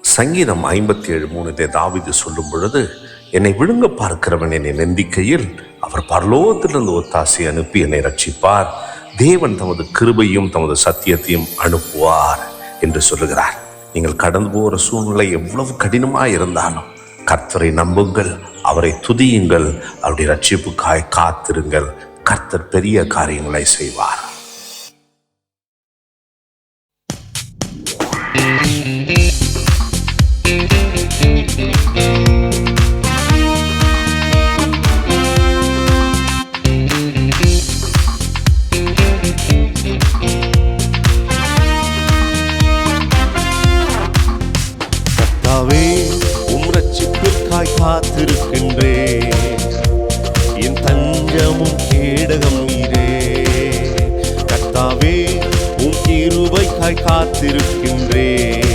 சங்கீதம் 57:3 தாவீது சொல்லும் பொழுது, என்னை விழுங்க பார்க்கிறவன் என்னை நிந்திக்கையில் அவர் பரலோகத்திலிருந்து ஒத்தாசை அனுப்பி என்னை ரட்சிப்பார். தேவன் தமது கிருபையும் தமது சத்தியத்தையும் அனுப்புவார் என்று சொல்லுகிறார். நீங்கள் கடந்து போகிற சூழ்நிலை எவ்வளவு கடினமாக இருந்தாலும் கர்த்தரை நம்புங்கள், அவரை துதியுங்கள், அவருடைய ரட்சிப்புக்காய் காத்திருங்கள். கர்த்தர் பெரிய காரியங்களை செய்வார். காத்திருக்கின்றேன், என் தஞ்சமும் கேடகம் நீரே. கர்த்தாவே, உம் கிருபைக்காய் காத்திருக்கின்றேன்,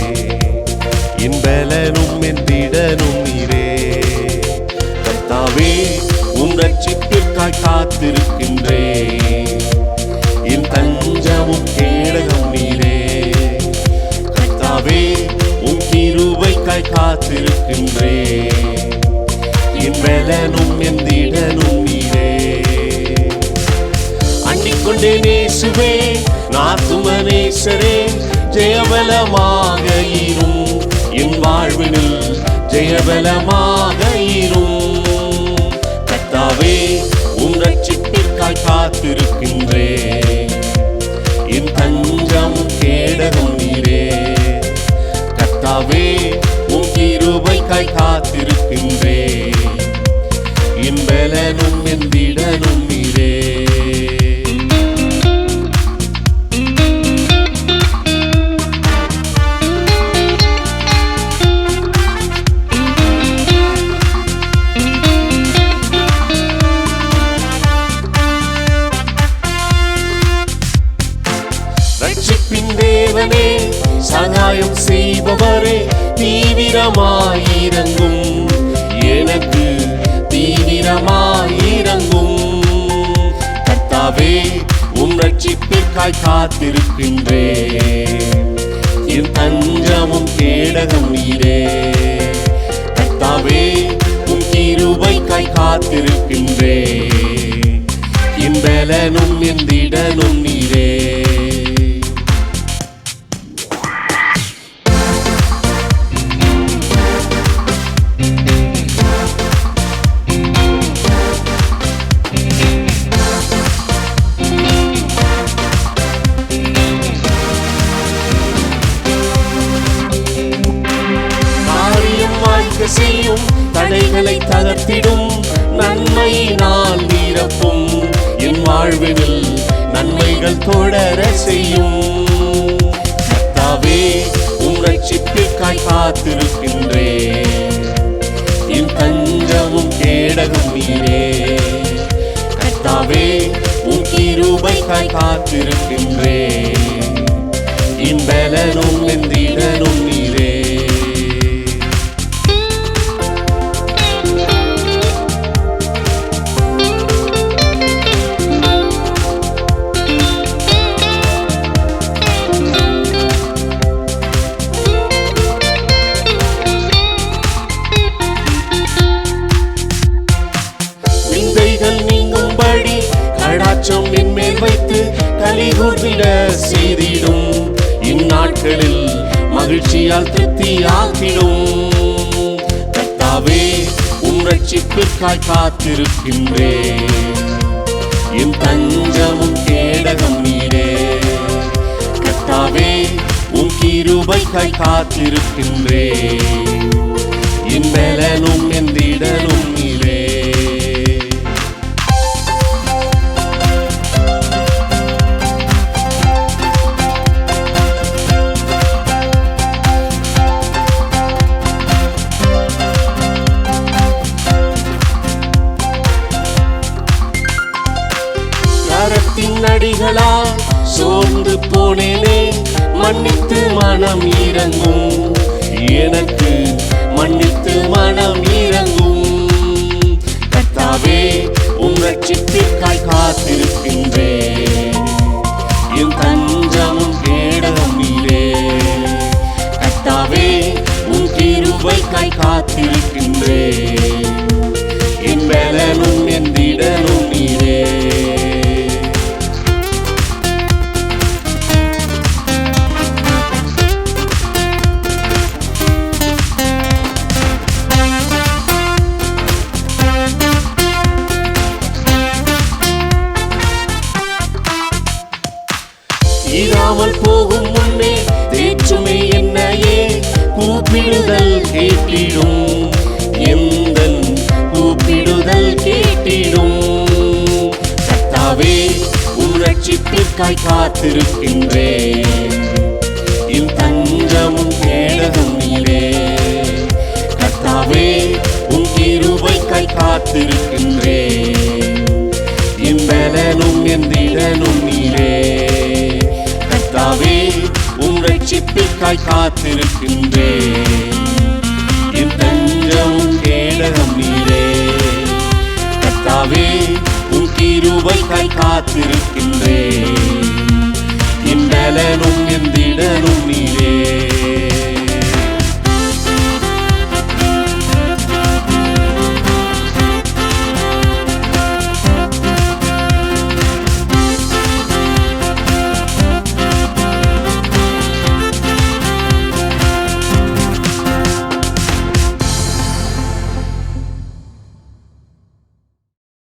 என் பலனும் என் திடனும் நீரே. கர்த்தாவே, உம் ரட்சிப்பிற்காய் காத்திருக்கின்றேன், என் தஞ்சமும் கேடகம் நீரே. கர்த்தாவே, உம் கிருபைக்காய் காத்திருக்கின்றேன், என் பலனும் என் திடனும் நீரே. அண்டிக்கொண்டே நேசுவே நாத்துமனேசரே, ஜெயபலமாக இரும் என் வாழ்வினில், ஜெயபலமாக இரும். கர்த்தாவே, உம் ரட்சிப்பிற்காய் காத்திருக்கின்றேன், என் தஞ்சம் கேடகம் நீரே. கர்த்தாவே, உம் கிருபைக்காய் காத்திருக்கின்றேன், என் பலனும் என் திடனும் நீரே. ரட்சிப்பின் தேவனே, சகாயம் செய்பவரே, தீவிரமாயிரங்கும், எனக்கு தீவிரமாயிரங்கும். கர்த்தாவே, உம் ரட்சிப்பிற்காய் காத்திருக்கின்றேன், என் தஞ்சமும் கேடகம் நீரே. கர்த்தாவே, உம் கிருபைக்காய் காத்திருக்கின்றேன், என் பலனும் என் திடனும் நீரே. செய்யும் தடைகளை தகர்த்திடும், நன்மையினால் நிரப்பும் என் வாழ்வினில், நன்மைகள் தொடர செய்யும். கர்த்தாவே, உம் ரட்சிப்பிற்காய் காத்திருக்கின்றேன், என் தஞ்சமும் கேடகம் நீரே. கர்த்தாவே, உம் கிருபைக்காய் காத்திருக்கின்றேன், என் பலனும் என் திடனும் நீரே. நீங்கும்படி கடாட்சம் என் மேல் வைத்து கலிகூர்ந்திட செய்திடும், இந்நாட்களில் மகிழ்ச்சியால் திருப்தியாக்கிடும். கர்த்தாவே, உம் ரட்சிப்பிற்காய் காத்திருக்கின்றேன், என் தஞ்சமும் கேடகம் நீரே. கர்த்தாவே, உம் கிருபைக்காய் காத்திருக்கின்றேன், என் பலனும் என் திடனும் நீரே. கரத்தின் அடிகளால் சோர்ந்து போனேனே, மன்னித்து மனம் இறங்கும், எனக்கு மன்னித்து மனம் இறங்கும். கர்த்தாவே, உம் ரட்சிப்பிற்காய் காத்திருக்கின்றேன், என் தஞ்சமும் கேடகம் நீரே. கர்த்தாவே, உம் இராமல் போகும் முன்னே தேற்றுமே என்னையே கூப்பிடுதல் கேட்டிடும் எந்தன் கூப்பிடுதல் கேட்டிடும் கர்த்தாவே உம் ரட்சிப்பிற்காய் காத்திருக்கின்றேன் என் தஞ்சமும் கேடகம் நீரே கர்த்தாவே உம் கிருபைக்காய் காத்திருக்கின்றேன் என் பலனும் என் திடனும் நீரே கர்த்தாவே உம் ரட்சிப்பிற்காய் காத்திருக்கின்றேன் என் தஞ்சமும் கேடகம் நீரே கர்த்தாவே உம் கிருபைக்காய் காத்திருக்கின்றேன் என் பலனும் என் திடனும் நீரே